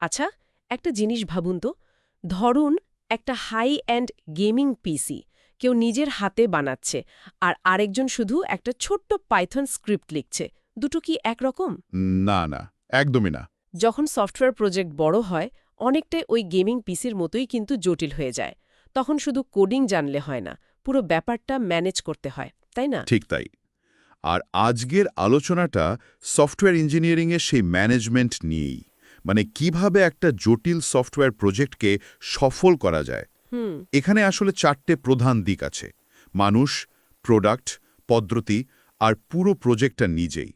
আচ্ছা, একটা জিনিস ভাবুন তো, ধরুন একটা হাই এন্ড গেমিং পিসি কেউ নিজের হাতে বানাচ্ছে, আর আরেকজন শুধু একটা ছোট্ট পাইথন স্ক্রিপ্ট লিখছে। দুটো কি একরকম? না, না, একদমই না। যখন সফটওয়্যার প্রজেক্ট বড় হয়, অনেকটাই ওই গেমিং পিসির মতোই কিন্তু জটিল হয়ে যায়। তখন শুধু কোডিং জানলে হয় না, পুরো ব্যাপারটা ম্যানেজ করতে হয়, তাই না? ঠিক তাই। আর আজকের আলোচনাটা সফটওয়্যার ইঞ্জিনিয়ারিংয়ের সেই ম্যানেজমেন্ট নিয়েই। মানে কিভাবে একটা জটিল সফটওয়্যার প্রজেক্টকে সফল করা যায়। হুম। এখানে আসলে 4টে প্রধান দিক আছে: মানুষ, প্রোডাক্ট, পদ্ধতি আর পুরো প্রজেক্টটা নিজেই।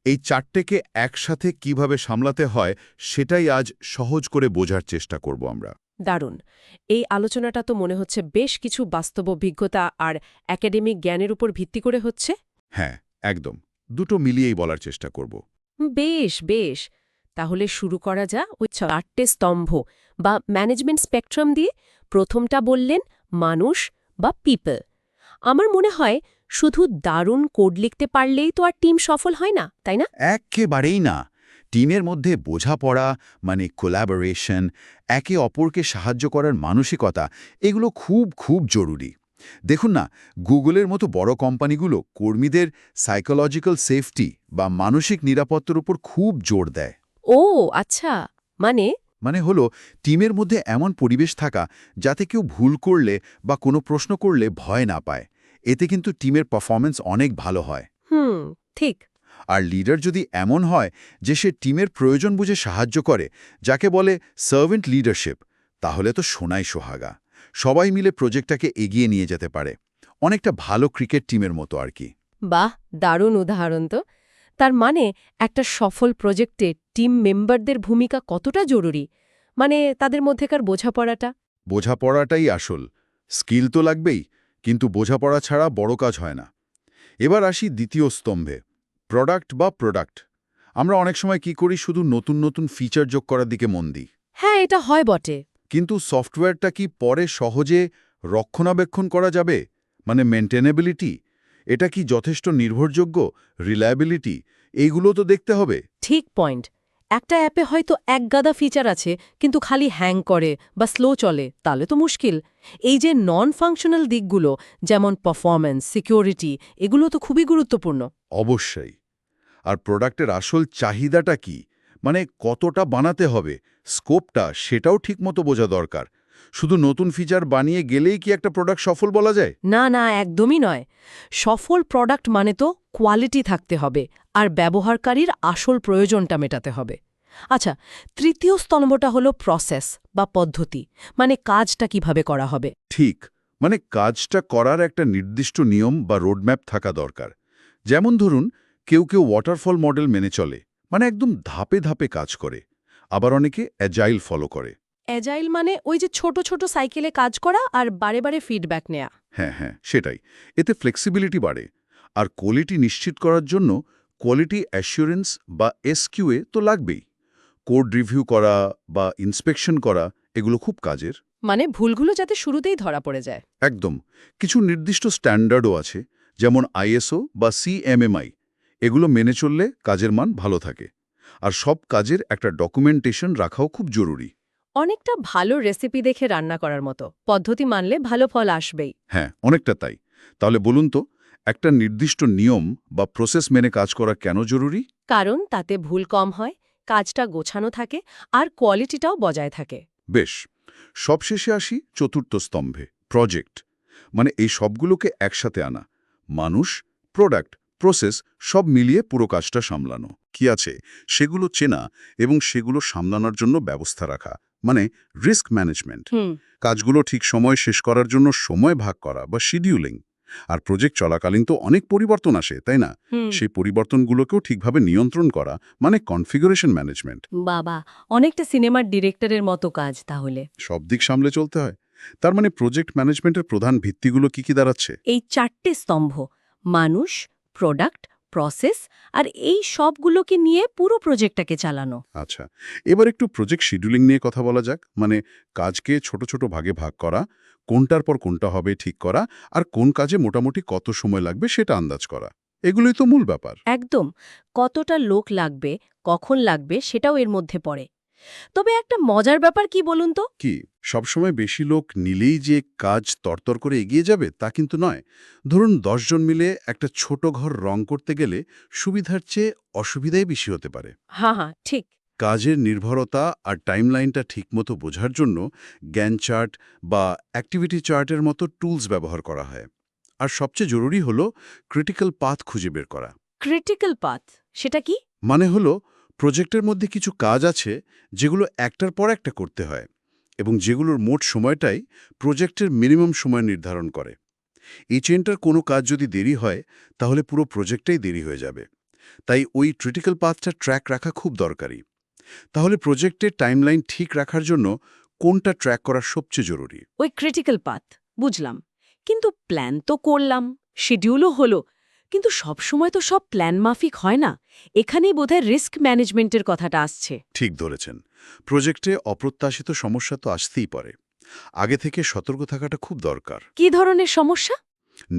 এই 4টেকে একসাথে কিভাবে সামলাতে হয় সেটাই আজ সহজ করে বোঝার চেষ্টা করব আমরা। দারুণ। এই আলোচনাটা তো মনে হচ্ছে বেশ কিছু বাস্তব অভিজ্ঞতা আর একাডেমিক জ্ঞানের উপর ভিত্তি করে হচ্ছে। হ্যাঁ, একদম। দুটো মিলিয়েই বলার চেষ্টা করব। বেশ বেশ। তাহলে শুরু করা যা ওই 4টে স্তম্ভ বা ম্যানেজমেন্ট স্পেকট্রাম দিয়ে। প্রথমটা বললেন মানুষ বা পিপল। আমার মনে হয় শুধু দারুণ কোড লিখতে পারলেই তো আর টিম সফল হয় না, তাই না? একেবারেই না। টিমের মধ্যে বোঝাপড়া, মানে কোলাবোরেশন, একে অপরকে সাহায্য করার মানসিকতা, এগুলো খুব খুব জরুরি। দেখুন না, গুগলের মতো বড় কোম্পানিগুলো কর্মীদের সাইকোলজিক্যাল সেফটি বা মানসিক নিরাপত্তার উপর খুব জোর দেয়। ও আচ্ছা। মানে? মানে হলো টিমের মধ্যে এমন পরিবেশ থাকা যাতে কেউ ভুল করলে বা কোনো প্রশ্ন করলে ভয় না পায়। এতে কিন্তু টিমের পারফরম্যান্স অনেক ভালো হয়। হুম, ঠিক। আর লিডার যদি এমন হয় যে সে টিমের প্রয়োজন বুঝে সাহায্য করে, যাকে বলে সার্ভেন্ট লিডারশিপ, তাহলে তো সোনাই সোহাগা। সবাই মিলে প্রজেক্টটাকে এগিয়ে নিয়ে যেতে পারে। অনেকটা ভালো ক্রিকেট টিমের মতো আর কি। বাহ, দারুণ উদাহরণ তো। তার মানে একটা সফল প্রজেক্টে টিম মেম্বারদের ভূমিকা কতটা জরুরি, মানে তাদের মধ্যেকার বোঝাপড়াটা। বোঝাপড়াটাই আসল। স্কিল তো লাগবেই, কিন্তু বোঝাপড়া ছাড়া বড় কাজ হয় না। এবার আসি দ্বিতীয় স্তম্ভে, প্রোডাক্ট। আমরা অনেক সময় কি করি, শুধু নতুন নতুন ফিচার যোগ করার দিকে মন দিই। হ্যাঁ, এটা হয় বটে। কিন্তু সফটওয়্যারটা কি পরে সহজে রক্ষণাবেক্ষণ করা যাবে? মানে মেনটেনেবিলিটি, এটা কি যথেষ্ট নির্ভরযোগ্য? রিলায়েবিলিটি, এইগুলো তো দেখতে হবে। ঠিক পয়েন্ট। একটা অ্যাপে হয়তো একগাদা ফিচার আছে, কিন্তু খালি হ্যাং করে বা স্লো চলে, তাহলে তো মুশকিল। এই যে নন ফাংশনাল দিকগুলো, যেমন পারফরম্যান্স, সিকিউরিটি, এগুলো তো খুবই গুরুত্বপূর্ণ। অবশ্যই। আর প্রোডাক্টের আসল চাহিদাটা কি, মানে কতটা বানাতে হবে, স্কোপটা, সেটাও ঠিকমতো বোঝা দরকার। শুধু নতুন ফিচার বানিয়ে গেলেই কি একটা প্রোডাক্ট সফল বলা যায়? না না, একদমই নয়। সফল প্রোডাক্ট মানে তো কোয়ালিটি থাকতে হবে, আর ব্যবহারকারীর আসল প্রয়োজনটা মেটাতে হবে। আচ্ছা, তৃতীয় স্তম্ভটা হলো প্রসেস বা পদ্ধতি, মানে কাজটা কিভাবে করা হবে। ঠিক, মানে কাজটা করার একটা নির্দিষ্ট নিয়ম বা রোডম্যাপ থাকা দরকার। যেমন ধরুন, কেউ কেউ ওয়াটারফল মডেল মেনে চলে, মানে একদম ধাপে ধাপে কাজ করে। আবার অনেকে অ্যাজাইল ফলো করে। অ্যাজাইল মানে ওই যে ছোট ছোট সাইকেলে কাজ করা আর বারে বারে ফিডব্যাক নেয়া। হ্যাঁ হ্যাঁ, সেটাই। এতে ফ্লেক্সিবিলিটি বাড়ে। আর কোয়ালিটি নিশ্চিত করার জন্য কোয়ালিটি অ্যাসিওরেন্স বা এসকিউএ তো লাগবেই। কোড রিভিউ করা বা ইন্সপেকশন করা, এগুলো খুব কাজের। মানে ভুলগুলো যাতে শুরুতেই ধরা পড়ে যায়। একদম। কিছু নির্দিষ্ট স্ট্যান্ডার্ডও আছে, যেমন আইএসও বা সিএমএমআই। এগুলো মেনে চললে কাজের মান ভালো থাকে। আর সব কাজের একটা ডকুমেন্টেশন রাখাও খুব জরুরি। অনেকটা ভালো রেসিপি দেখে রান্না করার মতো, পদ্ধতি মানলে ভালো ফল আসবেই। হ্যাঁ, অনেকটা তাই। তাহলে বলুন তো, একটা নির্দিষ্ট নিয়ম বা প্রসেস মেনে কাজ করা কেন জরুরি? কারণ তাতে ভুল কম হয়, কাজটা গোছানো থাকে, আর কোয়ালিটিটাও বজায় থাকে। বেশ। সবশেষে আসি চতুর্থ স্তম্ভে, প্রজেক্ট। মানে এই সবগুলোকে একসাথে আনা। মানুষ, প্রোডাক্ট, প্রসেস, সব মিলিয়ে পুরো কাজটা সামলানো। কি আছে সেগুলো চেনা এবং সেগুলো সামলানোর জন্য ব্যবস্থা রাখা, মানে রিস্ক ম্যানেজমেন্ট। হুম। কাজগুলো ঠিক সময় শেষ করার জন্য সময় ভাগ করা বা শিডিউলিং। আর প্রজেক্ট চলাকালীন তো অনেক পরিবর্তন আসে, তাই না? হুম। সেই পরিবর্তনগুলোকেও ঠিকভাবে নিয়ন্ত্রণ করা, মানে কনফিগারেশন ম্যানেজমেন্ট। বাবা, অনেকটা সিনেমার ডিরেক্টরের মতো কাজ তাহলে। সব দিক সামলে চলতে হয়। তার মানে প্রজেক্ট ম্যানেজমেন্টের প্রধান ভিত্তিগুলো কি দাঁড়াচ্ছে? এই 4টে স্তম্ভ, মানুষ, প্রোডাক্ট, প্রসেস, আর এই সবগুলোকে নিয়ে পুরো প্রজেক্টটাকে চালানো। আচ্ছা, এবার একটু প্রজেক্ট শিডিউলিং নিয়ে কথা বলা যাক। মানে কাজকে ছোট ছোট ভাগে ভাগ করা, কোনটার পর কোনটা হবে ঠিক করা, আর কোন কাজে মোটামুটি কত সময় লাগবে সেটা আন্দাজ করা। এগুলোই তো মূল ব্যাপার। একদম। কতটা লোক লাগবে, কখন লাগবে, সেটাও এর মধ্যে পড়ে। তবে একটা মজার ব্যাপার কি বলুন তো? কি সবসময় বেশি লোক নিলেই যে কাজ তরতর করে এগিয়ে যাবে তা কিন্তু নয়। ধরুন 10 জন মিলে একটা ছোট ঘর রং করতে গেলে সুবিধার চেয়ে অসুবিধাই বেশি হতে পারে। হ্যাঁ, ঠিক। কাজের নির্ভরতা আর টাইমলাইনটা ঠিকমতো বোঝার জন্য গ্যান চার্ট বা অ্যাক্টিভিটি চার্টের মতো টুলস ব্যবহার করা হয়। আর সবচেয়ে জরুরি হলো ক্রিটিক্যাল পাথ খুঁজে বের করা। ক্রিটিক্যাল পাথ সেটা কি? মানে হলো প্রজেক্টের মধ্যে কিছু কাজ আছে যেগুলো একটার পর একটা করতে হয় এবং যেগুলোর মোট সময়টাই প্রজেক্টের মিনিমাম সময় নির্ধারণ করে। এই চেনটার কোনো কাজ যদি দেরি হয় তাহলে পুরো প্রজেক্টটাই দেরি হয়ে যাবে। তাই ওই ক্রিটিক্যাল পাথটা ট্র্যাক রাখা খুব দরকারি। তাহলে প্রজেক্টের টাইমলাইন ঠিক রাখার জন্য কোনটা ট্র্যাক করা সবচেয়ে জরুরি? ওই ক্রিটিক্যাল পাথ বুঝলাম। কিন্তু প্ল্যান তো করলাম, শিডিউলও হলো, কিন্তু সবসময় তো সব প্ল্যান মাফিক হয় না। এখানেই বোধহয় রিস্ক ম্যানেজমেন্টের কথাটা আসছে। ঠিক ধরেছেন। প্রজেক্টে অপ্রত্যাশিত সমস্যা তো আসতেই পারে। আগে থেকে সতর্ক থাকাটা খুব দরকার। কি ধরনের সমস্যা?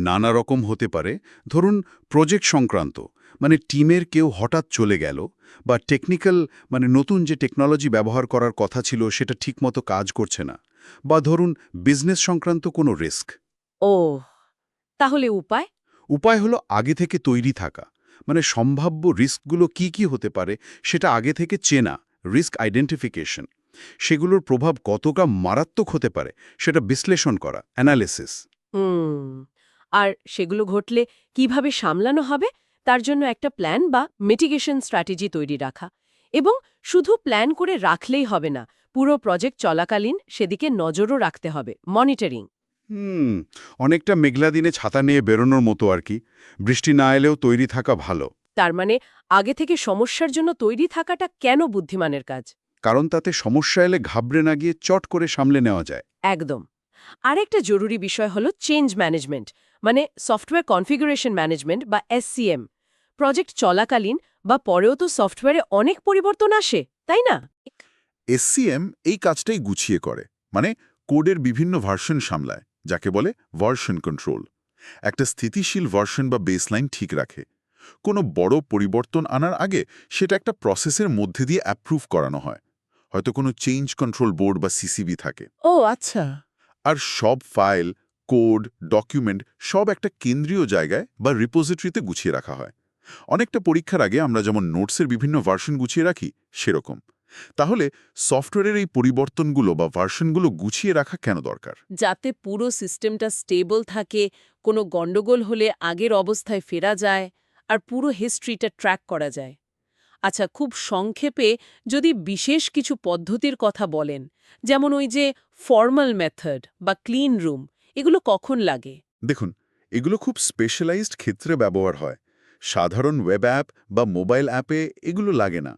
নানা রকম হতে পারে। ধরুন প্রজেক্ট সংক্রান্ত, মানে টিমের কেউ হঠাৎ চলে গেল, বা টেকনিক্যাল মানে নতুন যে টেকনোলজি ব্যবহার করার কথা ছিল সেটা ঠিকমতো কাজ করছে না, বা ধরুন বিজনেস সংক্রান্ত কোনো রিস্ক। ও, তাহলে উপায়? উপায় হলো আগে থেকে তৈরি থাকা, মানে সম্ভাব্য রিস্কগুলো কি কি হতে পারে সেটা আগে থেকে চেনা, রিস্ক আইডেন্টিফিকেশন। সেগুলোর প্রভাব কতটা মারাত্মক হতে পারে সেটা বিশ্লেষণ করা, অ্যানালিসিস। হুম। আর সেগুলো ঘটলে কিভাবে সামলানো হবে তার জন্য একটা প্ল্যান বা মিটিগেশন স্ট্র্যাটেজি তৈরি রাখা। এবং শুধু প্ল্যান করে রাখলেই হবে না, পুরো প্রজেক্ট চলাকালীন সেদিকে নজরও রাখতে হবে, মনিটরিং। হুম, অনেকটা মেঘলা দিনে ছাতা নিয়ে বেরোনোর মতো আর কি। বৃষ্টি না এলেও তৈরি থাকা ভালো। তার মানে আগে থেকে সমস্যার জন্য তৈরি থাকাটা কেন বুদ্ধিমানের কাজ? কারণ তাতে সমস্যা এলে ঘাবড়ে না গিয়ে চট করে সামলে নেওয়া যায়। একদম। আরেকটা জরুরি বিষয় হলো চেঞ্জ ম্যানেজমেন্ট, মানে সফটওয়্যার কনফিগারেশন ম্যানেজমেন্ট বা এসসিএম। প্রজেক্ট চলাকালীন বা পরেও তো সফটওয়্যারে অনেক পরিবর্তন আসে, তাই না? এসসিএম এই কাজটাই গুছিয়ে করে, মানে কোডের বিভিন্ন ভার্সন সামলায়, যাকে বলে ভার্সন কন্ট্রোল। একটা স্থিতিশীল ভার্সন বা বেসলাইন ঠিক রাখে। কোনো বড় পরিবর্তন আনার আগে সেটা একটা প্রসেসের মধ্যে দিয়ে অ্যাপ্রুভ করানো হয়। হয়তো কোনো চেঞ্জ কন্ট্রোল বোর্ড বা সিসিবি থাকে। ও আচ্ছা। আর সব ফাইল, কোড, ডকুমেন্ট সব একটা কেন্দ্রীয় জায়গায় বা রিপোজিটরিতে গুছিয়ে রাখা হয়। অনেকটা পরীক্ষার আগে আমরা যেমন নোটসের বিভিন্ন ভার্সন গুছিয়ে রাখি, সেরকম। তাহলে সফটওয়্যারের এই পরিবর্তনগুলো বা ভার্সনগুলো গুছিয়ে রাখা কেন দরকার? যাতে পুরো সিস্টেমটা স্টেবল থাকে, কোনো গন্ডগোল হলে আগের অবস্থায় ফেরা যায়, আর পুরো হিস্ট্রিটা ট্র্যাক করা যায়। আচ্ছা, খুব সংক্ষেপে যদি বিশেষ কিছু পদ্ধতির কথা বলেন, যেমন ওই যে ফর্মাল মেথড বা ক্লিন রুম, এগুলো কখন লাগে? দেখুন, এগুলো খুব স্পেশালাইজড ক্ষেত্রে ব্যবহার হয়। সাধারণ ওয়েব অ্যাপ বা মোবাইল অ্যাপে এগুলো লাগে না।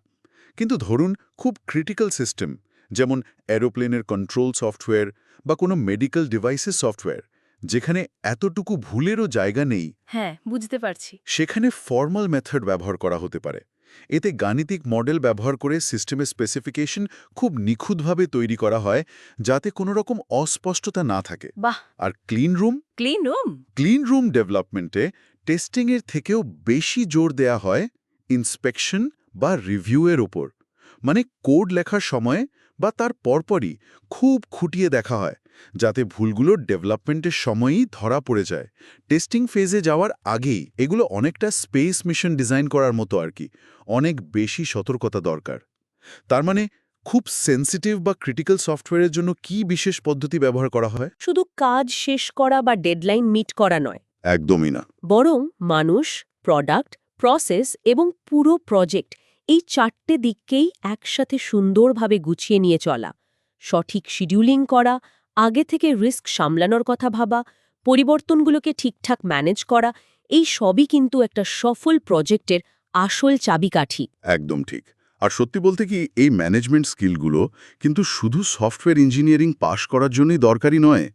কিন্তু ধরুন খুব ক্রিটিক্যাল সিস্টেম, যেমন এরোপ্লেনের কন্ট্রোল সফটওয়্যার বা কোনো মেডিকেল ডিভাইসের সফটওয়্যার, যেখানে এতটুকু ভুলেরও জায়গা নেই, হ্যাঁ, বুঝতে পারছি। সেখানে ফর্মাল মেথড ব্যবহার করা হতে পারে। এতে গাণিতিক মডেল ব্যবহার করে সিস্টেমের স্পেসিফিকেশন খুব নিখুঁতভাবে তৈরি করা হয়, যাতে কোনো রকম অস্পষ্টতা না থাকে। বাহ, আর ক্লিন রুম? ক্লিন রুম ডেভেলপমেন্টে টেস্টিংয়ের থেকেও বেশি জোর দেয়া হয় ইন্সপেকশন বা রিভিউয়ের ওপর। মানে কোড লেখার সময় বা তার পরপরই খুব খুঁটিয়ে দেখা হয়, যাতে ভুলগুলো ডেভেলপমেন্টের সময়ই ধরা পড়ে যায়। টেস্টিং ফেজে যাওয়ার আগেই এগুলো অনেকটা স্পেস মিশন ডিজাইন করার মতো আর কি। অনেক বেশি সতর্কতা দরকার। তার মানে খুব সেন্সিটিভ বা ক্রিটিক্যাল সফটওয়্যারের জন্য কি বিশেষ পদ্ধতি ব্যবহার করা হয়? শুধু কাজ শেষ করা বা ডেডলাইন মিট করা নয়, একদমই না। বরং মানুষ, প্রোডাক্ট, প্রসেস এবং পুরো প্রজেক্ট, এই চারটে দিককেই একসাথে সুন্দরভাবে গুছিয়ে নিয়ে চলা। সঠিক শিডিউলিং করা, আগে থেকে রিস্ক সামলানোর কথা ভাবা, পরিবর্তনগুলোকে ঠিকঠাক ম্যানেজ করা, এই সবই কিন্তু একটা সফল প্রজেক্টের আসল চাবিকাঠি। একদম ঠিক। আর সত্যি বলতে কি, এই ম্যানেজমেন্ট স্কিলগুলো কিন্তু শুধু সফটওয়্যার ইঞ্জিনিয়ারিং পাশ করার জন্যই দরকারি নয়।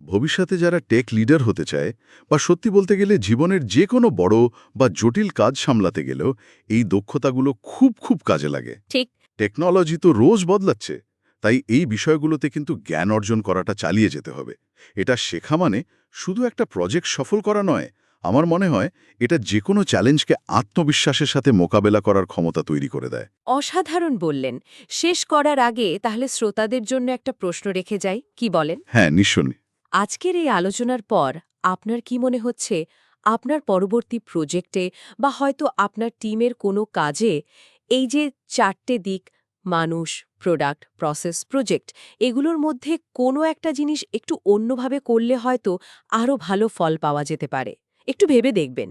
ভবিষ্যতে যারা টেক লিডার হতে চায়, বা সত্যি বলতে গেলে জীবনের যে কোনো বড় বা জটিল কাজ সামলাতে গেলেও এই দক্ষতাগুলো খুব খুব কাজে লাগে। ঠিক। টেকনোলজি তো রোজ বদলাচ্ছে, তাই এই বিষয়গুলোতে কিন্তু জ্ঞান অর্জন করাটা চালিয়ে যেতে হবে। এটা শেখা মানে শুধু একটা প্রজেক্ট সফল করা নয়, আমার মনে হয় এটা যে কোনো চ্যালেঞ্জকে আত্মবিশ্বাসের সাথে মোকাবেলা করার ক্ষমতা তৈরি করে দেয়। অসাধারণ বললেন। শেষ করার আগে তাহলে শ্রোতাদের জন্য একটা প্রশ্ন রেখে যাই, কি বলেন? হ্যাঁ, নিশ্চয়ই। আজকের এই আলোচনার পর আপনার কি মনে হচ্ছে আপনার পরবর্তী প্রজেক্টে বা হয়তো আপনার টিমের কোনো কাজে এই যে 4টে দিক মানুষ, প্রোডাক্ট, প্রসেস, প্রজেক্ট এগুলোর মধ্যে কোনো একটা জিনিস একটু অন্যভাবে করলে হয়তো আরও ভালো ফল পাওয়া যেতে পারে? একটু ভেবে দেখবেন।